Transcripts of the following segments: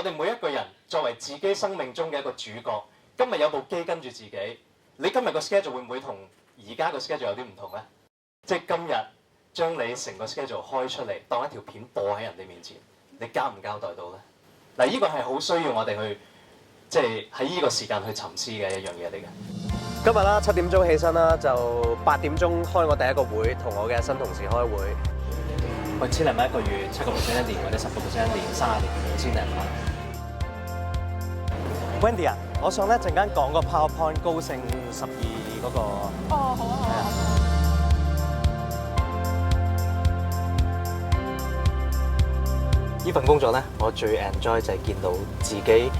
我哋每一個人作為自己生命中嘅一個主角，今日有部機跟住自己，你今日個 schedule 會唔會同而家個 schedule 有啲唔同咧？即係今日將你成個 schedule 開出嚟，當一條片播喺人哋面前，你交唔交代到咧？嗱，呢個係好需要我哋去，即係喺呢個時間去沉思嘅一樣嘢嚟嘅。今日啦7點鐘起身啦，就8點鐘開我第一個會，同我嘅新同事開會。喂，1000零蚊一個月，7%一年，或者10%一年，30年5000零蚊。Wendy 啊，我想咧陣間講個 PowerPoint 高盛12嗰個。哦，好啊，好啊。呢份工作咧，我最 enjoy 就係見到自己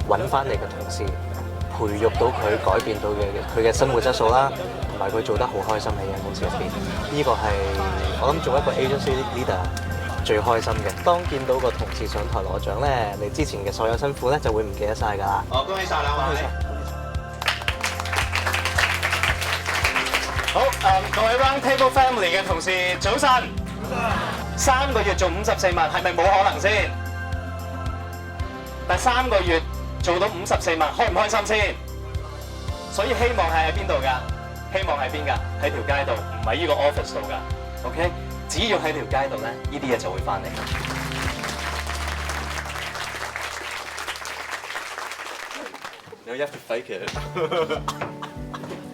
揾翻嚟嘅同事，培育到佢，改變到佢嘅生活質素啦，同埋佢做得好開心喺間公司入邊。呢個係我諗做一個 agency leader 最開心嘅。當見到個同事上台攞獎咧，你之前嘅所有辛苦咧就會唔記得晒㗎啦。好，恭喜晒兩位！好，各位 Round Table Family 嘅同事，早晨。3個月做54萬，係咪冇可能先？但3個月做到54萬，開唔開心先？所以希望係喺邊度㗎？希望喺邊㗎？喺條街度，唔係呢個 office 度㗎。OK， 只要喺條街度咧，呢啲嘢就會翻嚟。You have to fake it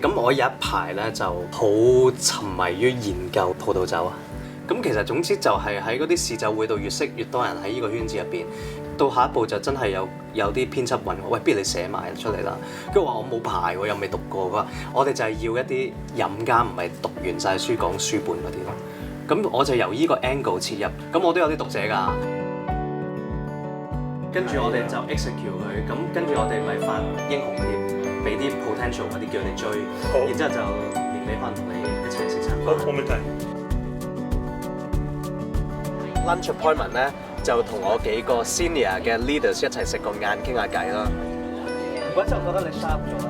咁我有一排咧就好沉迷於研究葡萄酒啊。咁其實總之就係喺嗰啲試酒會度越識越多人喺呢個圈子入邊，到下一步就真係有啲編輯問我，喂，不如你寫埋出嚟啦。跟住話我冇牌喎，又未讀過。佢話我哋就係要一啲飲家，唔係讀完晒書講書本嗰啲咯。咁我就由呢個 angle 切入，咁我都有啲讀者㗎。跟住我哋就 execute 佢，咁跟住我哋咪發英雄帖，俾啲 potential 嗰啲叫你追，然之後就年尾可能同你一齊食餐飯。冇問題。Lunch appointment 咧就同我幾個 senior 嘅 leaders 一齊食個晏傾下偈啦。嗰陣覺得你 sharp 咗啦。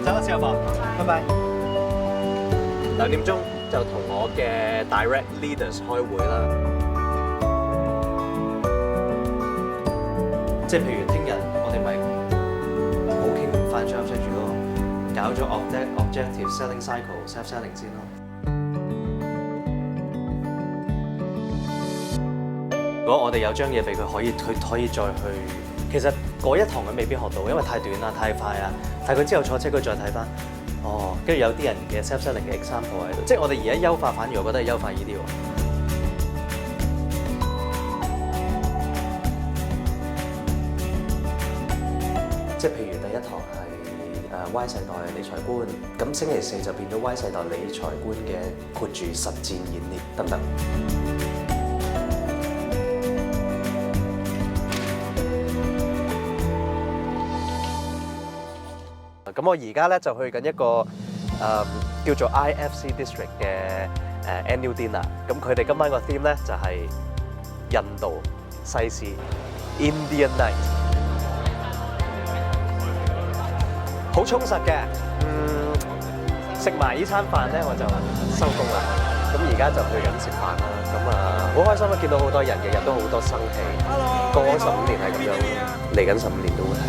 走啦，小寶，拜拜。2點鐘就同我嘅 direct leaders 開會啦。即係譬如聽日我哋咪好傾 financial strategy 咯。搞咗 objective selling cycle self selling 先咯。如果我哋有張嘢俾佢，佢可以再去。其實嗰一堂佢未必學到，因為太短啦、太快啊。但係佢之後坐車佢再睇翻，哦，跟住有啲人嘅 self selling 嘅 example 喺度。即係我哋而家優化，反而我覺得係優化呢啲喎。即係譬如第一堂係Y 世代理財觀，咁星期4就變咗 Y 世代理財觀嘅括住實戰演練，得唔得？咁我而家咧就去緊一個叫做 IFC District 嘅annual dinner，咁佢哋今晚個 theme 咧就係印度西施 Indian Night。好充實嘅，食埋呢餐飯咧我就收工啦。咁而家就去緊食飯啦。咁好開心啊！見到好多人，日日都好多生氣。過往15年係咁樣，嚟緊15年都會係。